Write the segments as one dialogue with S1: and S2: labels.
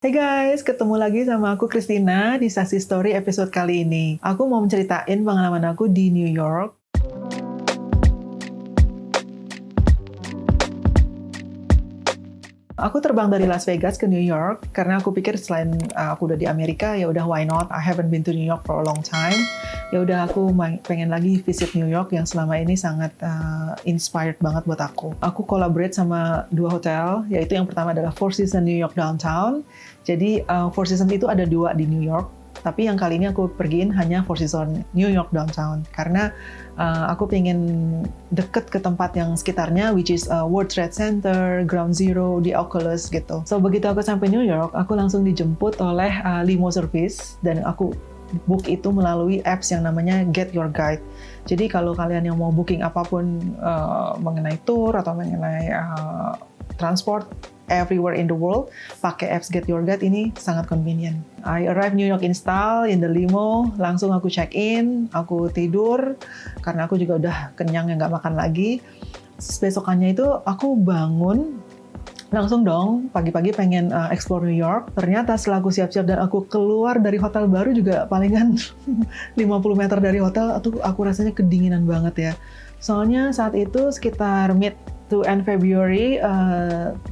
S1: Hey guys, ketemu lagi sama aku Christina di Sassy Story episode kali ini. Aku mau menceritain pengalaman aku di New York. Aku terbang dari Las Vegas ke New York karena aku pikir selain aku udah di Amerika, ya udah why not? I haven't been to New York for a long time. Ya udah aku pengen lagi visit New York yang selama ini sangat inspired banget buat aku. Aku collaborate sama 2 hotel, yaitu yang pertama adalah Four Seasons New York Downtown. Jadi Four Seasons itu ada 2 di New York. Tapi yang kali ini aku pergiin hanya Four Seasons New York Downtown karena aku pengen deket ke tempat yang sekitarnya, which is World Trade Center, Ground Zero, di Oculus gitu. So begitu aku sampai New York, aku langsung dijemput oleh limo service dan aku book itu melalui apps yang namanya Get Your Guide. Jadi kalau kalian yang mau booking apapun mengenai tour atau mengenai transport everywhere in the world, pakai apps Get Your Guide ini sangat convenient. I arrive New York install in the limo, langsung aku check in, aku tidur karena aku juga udah kenyang ya nggak makan lagi. Besokannya itu aku bangun langsung dong, pagi-pagi pengen explore New York. Ternyata setelah aku siap-siap dan aku keluar dari hotel baru juga palingan 50 meter dari hotel, aku rasanya kedinginan banget ya. Soalnya saat itu sekitar mid to end February,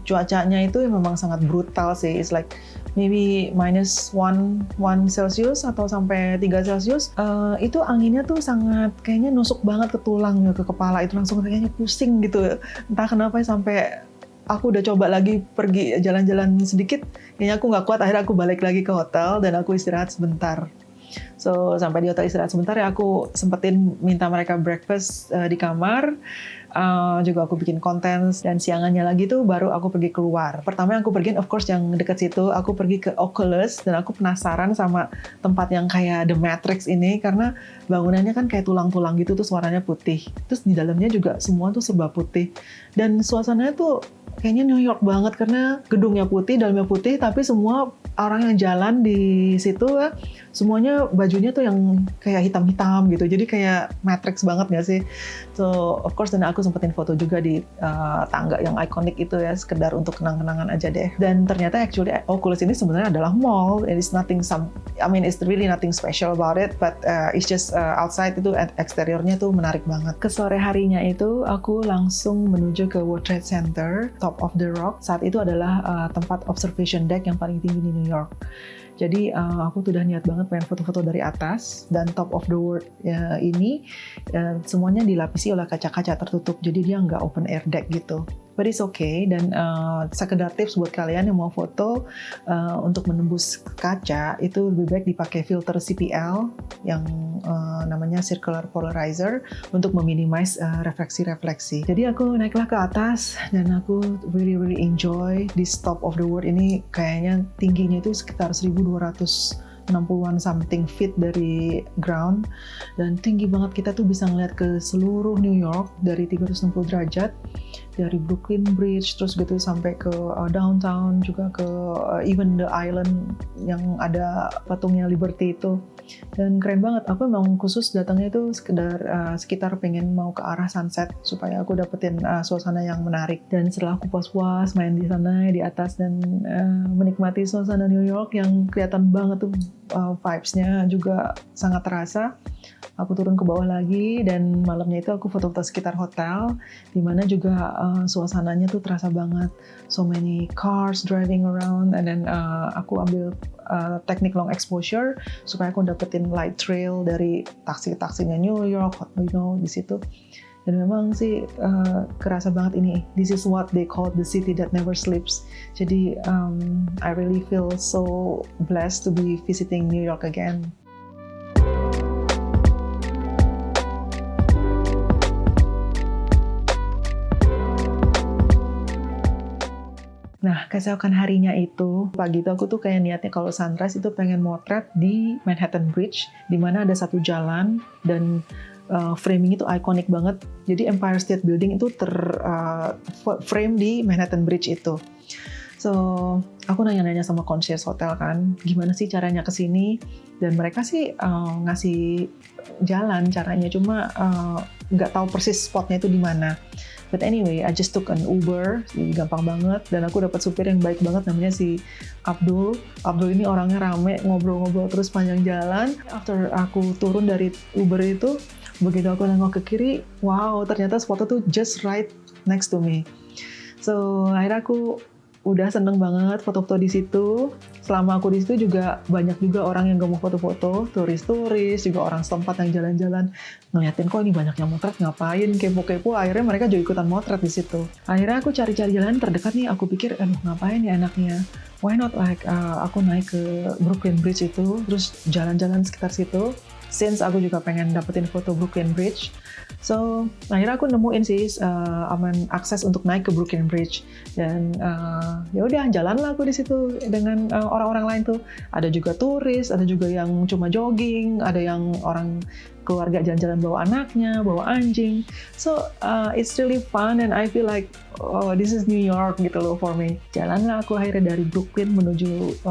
S1: cuacanya itu memang sangat brutal sih. It's like maybe minus 1 Celsius atau sampai 3 Celsius. Itu anginnya tuh sangat kayaknya nusuk banget ke tulang, ke kepala. Itu langsung kayaknya pusing gitu. Entah kenapa sampai aku udah coba lagi pergi jalan-jalan sedikit, kayaknya aku nggak kuat, akhirnya aku balik lagi ke hotel dan aku istirahat sebentar. So, sampai di hotel istirahat sebentar ya aku sempetin minta mereka breakfast di kamar. Juga aku bikin konten dan siangannya lagi tuh baru aku pergi keluar. Pertama yang aku pergi, of course yang dekat situ, aku pergi ke Oculus dan aku penasaran sama tempat yang kayak The Matrix ini karena bangunannya kan kayak tulang-tulang gitu, terus warnanya putih. Terus di dalamnya juga semua tuh serba putih. Dan suasananya tuh kayaknya New York banget karena gedungnya putih, dalamnya putih, tapi semua orang yang jalan di situ semuanya bajunya tuh yang kayak hitam-hitam gitu. Jadi kayak Matrix banget gak sih? So, of course, dan aku sempetin foto juga di tangga yang ikonik itu ya, sekedar untuk kenang-kenangan aja deh. Dan ternyata actually Oculus ini sebenarnya adalah mall. It's nothing it's really nothing special about it, but it's just outside itu eksteriornya tuh menarik banget. Ke sore harinya itu aku langsung menuju ke World Trade Center, Top of the Rock. Saat itu adalah tempat observation deck yang paling tinggi di New York. Jadi aku tuh udah niat banget pengen foto-foto dari atas, dan Top of the World ini semuanya dilapisi oleh kaca-kaca tertutup, jadi dia nggak open air deck gitu. But it's okay, dan sekedar tips buat kalian yang mau foto untuk menembus kaca, itu lebih baik dipakai filter CPL yang namanya circular polarizer untuk meminimize refleksi-refleksi. Jadi aku naiklah ke atas dan aku really enjoy this Top of the World ini. Kayaknya tingginya itu sekitar 1260-an something feet dari ground, dan tinggi banget. Kita tuh bisa ngeliat ke seluruh New York dari 360 derajat, dari Brooklyn Bridge terus gitu sampai ke downtown, juga ke even the island yang ada patungnya Liberty itu. Dan keren banget. Aku memang khusus datangnya itu sekitar pengen mau ke arah sunset supaya aku dapetin suasana yang menarik. Dan setelah aku puas-puas main di sana di atas dan menikmati suasana New York yang kelihatan banget tuh, vibes-nya juga sangat terasa. Aku turun ke bawah lagi dan malamnya itu aku foto-foto sekitar hotel, di mana juga suasananya tuh terasa banget. So many cars driving around, and then aku ambil teknik long exposure supaya aku dapetin light trail dari taksi-taksinya New York, di situ. Dan memang sih kerasa banget ini. This is what they call the city that never sleeps. Jadi I really feel so blessed to be visiting New York again. Nah, keesokan harinya itu, pagi itu aku tuh kayak niatnya kalau sunrise itu pengen motret di Manhattan Bridge, di mana ada satu jalan dan framing itu ikonik banget. Jadi Empire State Building itu frame di Manhattan Bridge itu. So, aku nanya-nanya sama concierge hotel kan, gimana sih caranya ke sini? Dan mereka sih ngasih jalan caranya, cuma nggak tahu persis spotnya itu di mana. But anyway, I just took an Uber, gampang banget, dan aku dapat supir yang baik banget, namanya si Abdul. Abdul ini orangnya rame, ngobrol-ngobrol terus panjang jalan. After aku turun dari Uber itu, begitu aku nengok ke kiri, wow, ternyata spotnya tuh just right next to me. So akhirnya aku udah seneng banget foto-foto di situ. Selama aku di situ juga banyak juga orang yang gak mau foto-foto, turis-turis, juga orang setempat yang jalan-jalan ngeliatin kok ini banyak yang motret, ngapain kepo-kepo. Akhirnya mereka juga ikutan motret di situ. Akhirnya aku cari-cari jalan terdekat nih, aku pikir aduh ngapain ya enaknya. Why not like aku naik ke Brooklyn Bridge itu, terus jalan-jalan sekitar situ. Since aku juga pengen dapetin foto Brooklyn Bridge, so akhirnya aku nemuin sih akses untuk naik ke Brooklyn Bridge, dan ya udah jalanlah aku di situ dengan orang-orang lain tuh. Ada juga turis, ada juga yang cuma jogging, ada yang orang keluarga jalan-jalan bawa anaknya, bawa anjing. So it's really fun and I feel like this is New York gitu loh for me. Jalanlah aku akhirnya dari Brooklyn menuju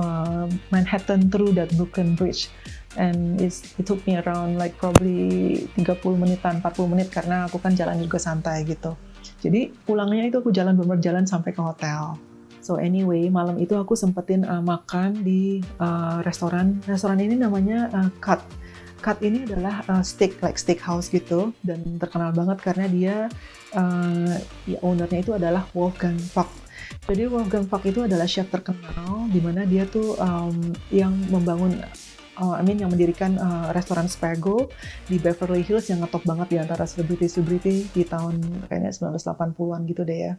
S1: Manhattan through that Brooklyn Bridge. And it took me around like probably 30 menitan, 40 menit karena aku kan jalan juga santai gitu. Jadi pulangnya itu aku bener-bener jalan sampai ke hotel. So anyway, malam itu aku sempetin makan di restoran. Restoran ini namanya Cut. Cut ini adalah steakhouse gitu, dan terkenal banget karena dia ownernya itu adalah Wolfgang Puck. Jadi Wolfgang Puck itu adalah chef terkenal, di mana dia tuh yang membangun yang mendirikan restoran Spago di Beverly Hills yang ngetop banget di antara selebriti-selebriti di tahun kayaknya 1980-an gitu deh ya.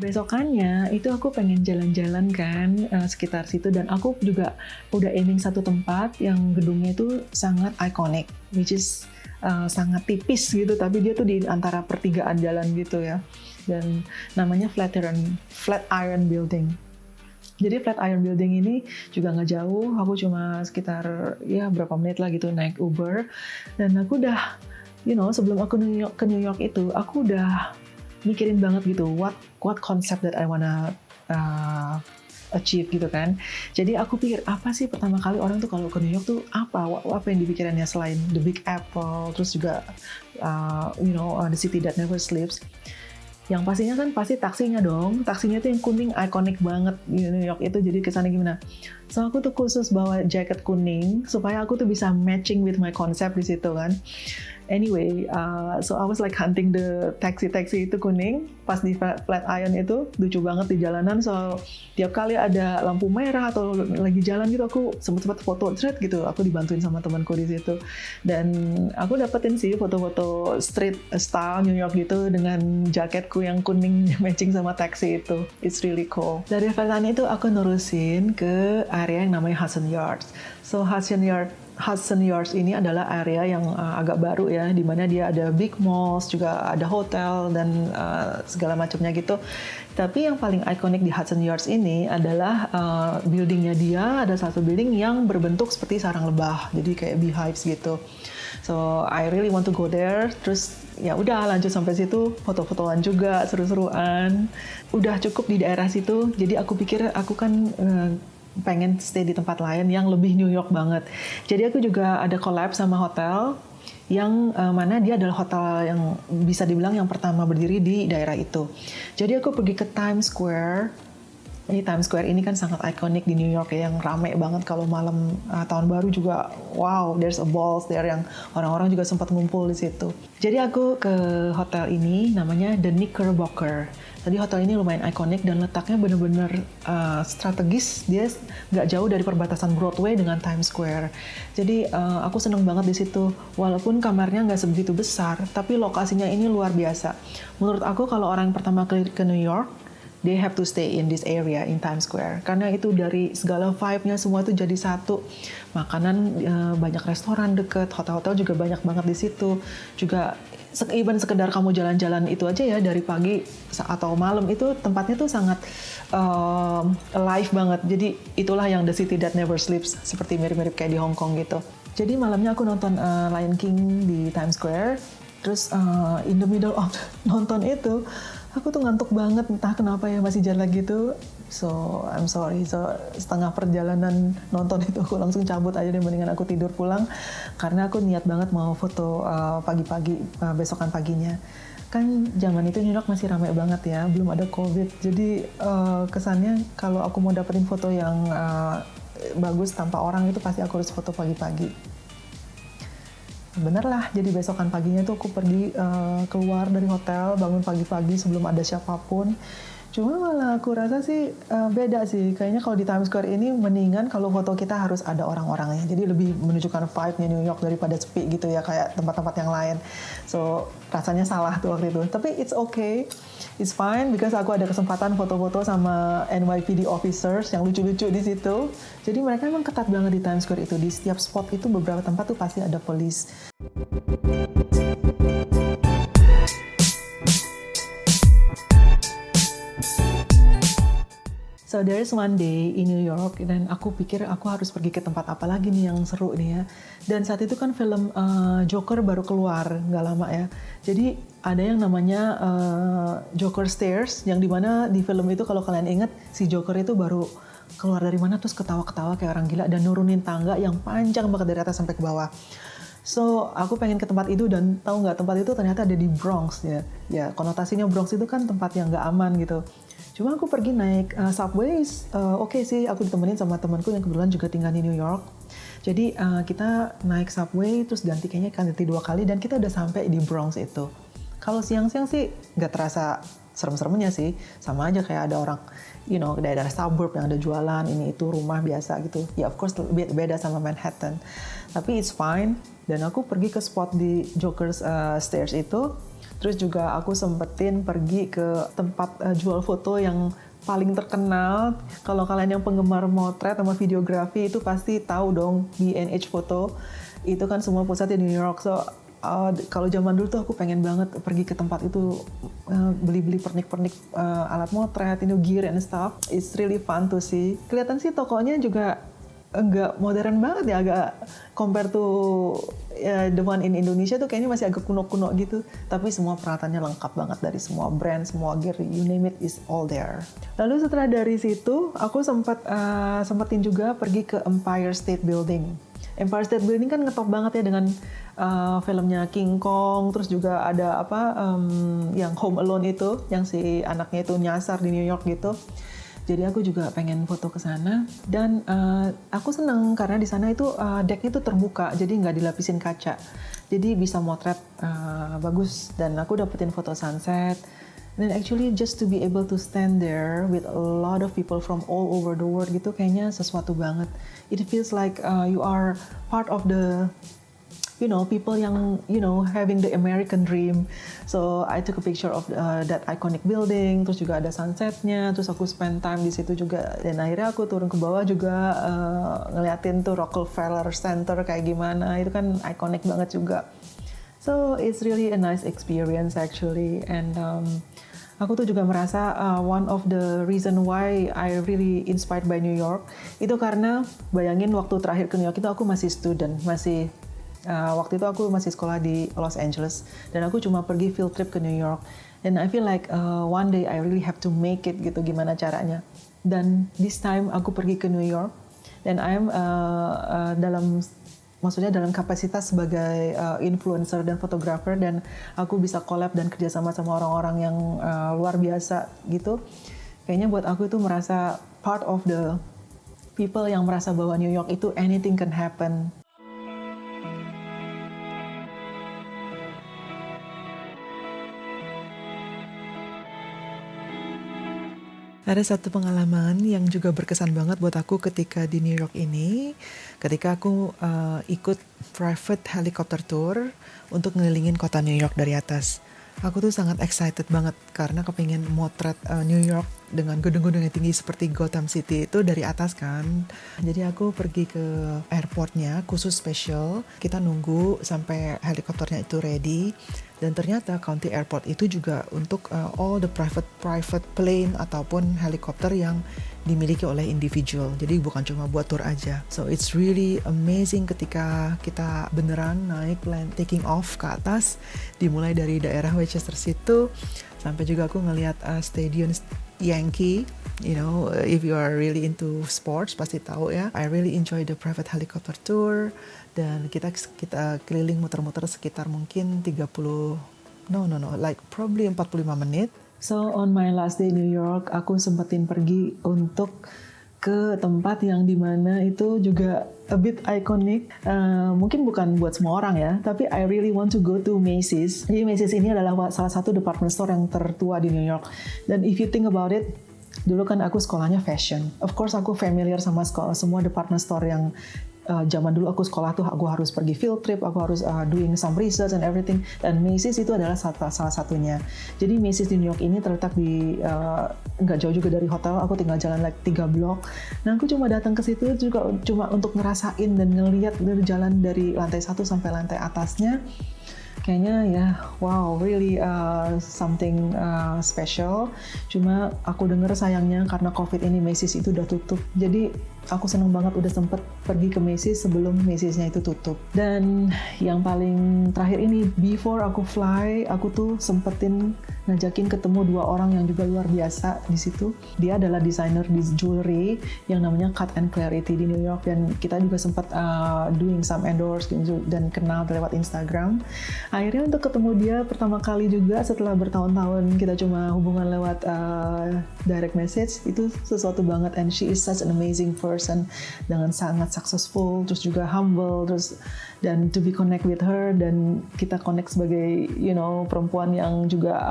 S1: Besokannya itu aku pengen jalan-jalan kan sekitar situ, dan aku juga udah aiming satu tempat yang gedungnya itu sangat iconic, which is sangat tipis gitu, tapi dia tuh di antara pertigaan jalan gitu ya, dan namanya Flatiron Building. Jadi Flatiron Building ini juga nggak jauh, aku cuma sekitar ya berapa menit lah gitu naik Uber, dan aku udah sebelum aku ke New York itu aku udah mikirin banget gitu what concept that I wanna achieve gitu kan. Jadi aku pikir apa sih pertama kali orang tuh kalau ke New York tuh apa yang dipikirannya selain the Big Apple, terus juga the city that never sleeps. Yang pastinya kan pasti taksinya dong. Taksinya tuh yang kuning, iconic banget di New York itu. Jadi kesannya gimana? So aku tuh khusus bawa jaket kuning supaya aku tuh bisa matching with my concept di situ kan. Anyway, so I was like hunting the taxi itu kuning. Pas di Flatiron itu lucu banget di jalanan. So tiap kali ada lampu merah atau lagi jalan gitu, aku sempet foto gitu. Aku dibantuin sama temanku di situ. Dan aku dapetin sih foto-foto street style New York gitu dengan jaketku yang kuning matching sama taxi itu. It's really cool. Dari Flatiron itu aku nerusin ke area yang namanya Hudson Yards. So Hudson Yards ini adalah area yang agak baru ya, di mana dia ada big malls, juga ada hotel dan segala macamnya gitu. Tapi yang paling ikonik di Hudson Yards ini adalah buildingnya dia, ada satu building yang berbentuk seperti sarang lebah, jadi kayak beehives gitu. So I really want to go there. Terus ya udah lanjut sampai situ, foto-fotoan juga, seru-seruan. Udah cukup di daerah situ. Jadi aku pikir aku kan pengen stay di tempat lain yang lebih New York banget. Jadi aku juga ada collab sama hotel yang mana dia adalah hotel yang bisa dibilang yang pertama berdiri di daerah itu. Jadi aku pergi ke Times Square. Times Square ini kan sangat ikonik di New York ya, yang rame banget kalau malam tahun baru juga. Wow, there's a balls there yang orang-orang juga sempat ngumpul di situ. Jadi aku ke hotel ini namanya The Knickerbocker. Tadi hotel ini lumayan ikonik dan letaknya benar-benar strategis. Dia nggak jauh dari perbatasan Broadway dengan Times Square. Jadi aku seneng banget di situ. Walaupun kamarnya nggak sebegitu besar, tapi lokasinya ini luar biasa. Menurut aku kalau orang pertama kali ke New York, they have to stay in this area in Times Square karena itu dari segala vibe-nya semua itu jadi satu. Makanan banyak restoran deket, hotel-hotel juga banyak banget di situ. Juga even sekedar kamu jalan-jalan itu aja ya dari pagi atau malam itu tempatnya tuh sangat alive banget. Jadi itulah yang The City That Never Sleeps, seperti mirip-mirip kayak di Hong Kong gitu. Jadi malamnya aku nonton Lion King di Times Square. Terus in the middle of nonton itu, aku tuh ngantuk banget, entah kenapa ya masih jalan gitu. So I'm sorry, so setengah perjalanan nonton itu aku langsung cabut aja deh, mendingan aku tidur pulang. Karena aku niat banget mau foto pagi-pagi, besokan paginya. Kan zaman itu New York masih ramai banget ya, belum ada COVID. Jadi kesannya kalau aku mau dapetin foto yang bagus tanpa orang itu pasti aku harus foto pagi-pagi. Bener lah, jadi besokan paginya tuh aku pergi keluar dari hotel, bangun pagi-pagi sebelum ada siapapun. Cuma malah aku rasa sih beda sih, kayaknya kalau di Times Square ini mendingan kalau foto kita harus ada orang-orangnya. Jadi lebih menunjukkan vibe-nya New York daripada sepi gitu ya, kayak tempat-tempat yang lain. So rasanya salah tuh waktu itu, tapi it's okay. It's fine because aku ada kesempatan foto-foto sama NYPD officers yang lucu-lucu di situ. Jadi mereka memang ketat banget di Times Square itu. Di setiap spot itu beberapa tempat tuh pasti ada police. So there is one day in New York dan aku pikir aku harus pergi ke tempat apa lagi nih yang seru nih ya. Dan saat itu kan film Joker baru keluar, nggak lama ya. Jadi ada yang namanya Joker Stairs, yang dimana di film itu kalau kalian ingat si Joker itu baru keluar dari mana terus ketawa-ketawa kayak orang gila dan nurunin tangga yang panjang banget dari atas sampai ke bawah. So aku pengen ke tempat itu dan tahu nggak, tempat itu ternyata ada di Bronx ya. Ya konotasinya Bronx itu kan tempat yang nggak aman gitu. Cuma aku pergi naik subway, oke sih, aku ditemenin sama temanku yang kebetulan juga tinggal di New York. Jadi kita naik subway, terus ganti 2 kali, dan kita udah sampai di Bronx itu. Kalau siang-siang sih nggak terasa serem-seremnya sih, sama aja kayak ada orang, daerah suburb yang ada jualan, ini itu rumah biasa gitu. Ya of course beda sama Manhattan, tapi it's fine. Dan aku pergi ke spot di Joker's Stairs itu. Terus juga aku sempetin pergi ke tempat jual foto yang paling terkenal. Kalau kalian yang penggemar motret sama videografi itu pasti tahu dong B&H Photo. Itu kan semua pusatnya di New York. So kalau zaman dulu tuh aku pengen banget pergi ke tempat itu, beli-beli pernik-pernik alat motret, gear and stuff. It's really fun to see. Kelihatan sih tokonya juga enggak modern banget ya, agak compare to the one in Indonesia tuh kayaknya masih agak kuno-kuno gitu. Tapi semua peralatannya lengkap banget dari semua brand, semua gear, you name it is all there. Lalu setelah dari situ, aku sempetin juga pergi ke Empire State Building. Empire State Building kan ngetop banget ya dengan filmnya King Kong, terus juga ada yang Home Alone itu, yang si anaknya itu nyasar di New York gitu. Jadi aku juga pengen foto ke sana dan aku seneng karena di sana itu decknya tuh terbuka, jadi nggak dilapisin kaca, jadi bisa motret bagus dan aku dapetin foto sunset. Dan actually just to be able to stand there with a lot of people from all over the world gitu kayaknya sesuatu banget. It feels like you are part of the people yang having the American dream. So I took a picture of that iconic building, terus juga ada sunsetnya, terus aku spend time di situ juga, dan akhirnya aku turun ke bawah juga ngeliatin tuh Rockefeller Center kayak gimana, itu kan iconic banget juga. So it's really a nice experience actually, and aku tuh juga merasa one of the reason why I really inspired by New York itu karena bayangin waktu terakhir ke New York itu aku masih student, waktu itu aku masih sekolah di Los Angeles dan aku cuma pergi field trip ke New York, dan I feel like one day I really have to make it gitu, gimana caranya. Dan this time aku pergi ke New York dan I am dalam kapasitas sebagai influencer dan fotografer, dan aku bisa collab dan kerjasama sama orang-orang yang luar biasa gitu. Kayaknya buat aku itu merasa part of the people yang merasa bahwa New York itu anything can happen. Ada satu pengalaman yang juga berkesan banget buat aku ketika di New York ini, ketika aku ikut private helicopter tour untuk ngelilingin kota New York dari atas. Aku tuh sangat excited banget karena kepengen motret New York dengan gedung-gedung yang tinggi seperti Gotham City itu dari atas kan. Jadi aku pergi ke airportnya khusus special. Kita nunggu sampai helikopternya itu ready. Dan ternyata County Airport itu juga untuk all the private plane ataupun helikopter yang dimiliki oleh individual. Jadi bukan cuma buat tour aja. So it's really amazing ketika kita beneran naik plane taking off ke atas, dimulai dari daerah Westchester situ sampai juga aku ngelihat stadion Yankee. You know, if you are really into sports pasti tahu ya. I really enjoy the private helicopter tour dan kita keliling muter-muter sekitar mungkin like probably 45 menit. So on my last day New York, aku sempetin pergi untuk ke tempat yang dimana itu juga a bit iconic. Mungkin bukan buat semua orang ya, tapi I really want to go to Macy's. Jadi Macy's ini adalah salah satu department store yang tertua di New York. Dan if you think about it, dulu kan aku sekolahnya fashion. Of course aku familiar sama semua department store yang zaman dulu aku sekolah tuh aku harus pergi field trip, aku harus doing some research and everything. Dan Macy's itu adalah salah satunya. Jadi Macy's di New York ini terletak di nggak jauh juga dari hotel. Aku tinggal jalan like 3 blok. Nah aku cuma datang ke situ juga cuma untuk ngerasain dan ngelihat dari jalan dari lantai 1 sampai lantai atasnya. Kayaknya ya, wow, really something special. Cuma aku dengar sayangnya karena COVID ini Macy's itu udah tutup. Jadi aku seneng banget udah sempet pergi ke Macy's sebelum Macy's-nya itu tutup. Dan yang paling terakhir ini, before aku fly, aku tuh sempetin ngajakin ketemu 2 orang yang juga luar biasa di situ. Dia adalah desainer di jewelry yang namanya Cut and Clarity di New York, dan kita juga sempat doing some endorse dan kenal lewat Instagram. Akhirnya untuk ketemu dia pertama kali juga setelah bertahun-tahun kita cuma hubungan lewat direct message, itu sesuatu banget. And she is such an amazing person dengan sangat successful, terus juga humble, terus dan to be connect with her, dan kita connect sebagai perempuan yang juga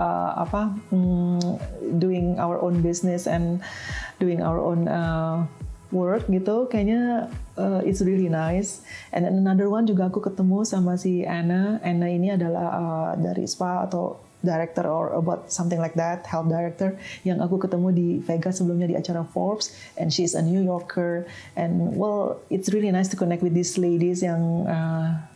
S1: doing our own business and doing our own work gitu. Kayaknya it's really nice. And another one juga aku ketemu sama si Anna. Anna ini adalah dari spa atau director or about something like that, health director, yang aku ketemu di Vegas sebelumnya di acara Forbes, and she's a New Yorker, and well, it's really nice to connect with these ladies yang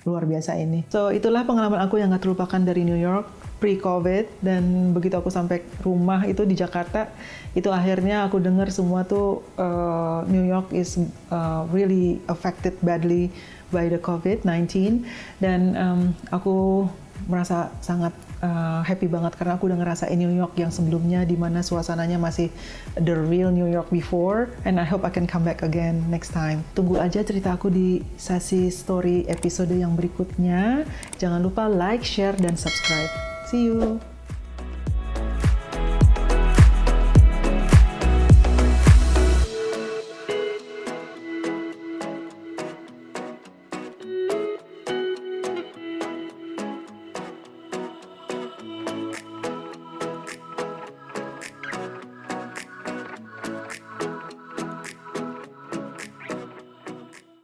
S1: luar biasa ini. So itulah pengalaman aku yang gak terlupakan dari New York pre-COVID, dan begitu aku sampai rumah itu di Jakarta, itu akhirnya aku dengar semua tuh New York is really affected badly by the COVID-19, dan aku merasa sangat happy banget karena aku udah ngerasain New York yang sebelumnya, di mana suasananya masih the real New York before, and I hope I can come back again next time. Tunggu aja cerita aku di sesi story episode yang berikutnya. Jangan lupa like, share, dan subscribe. See you!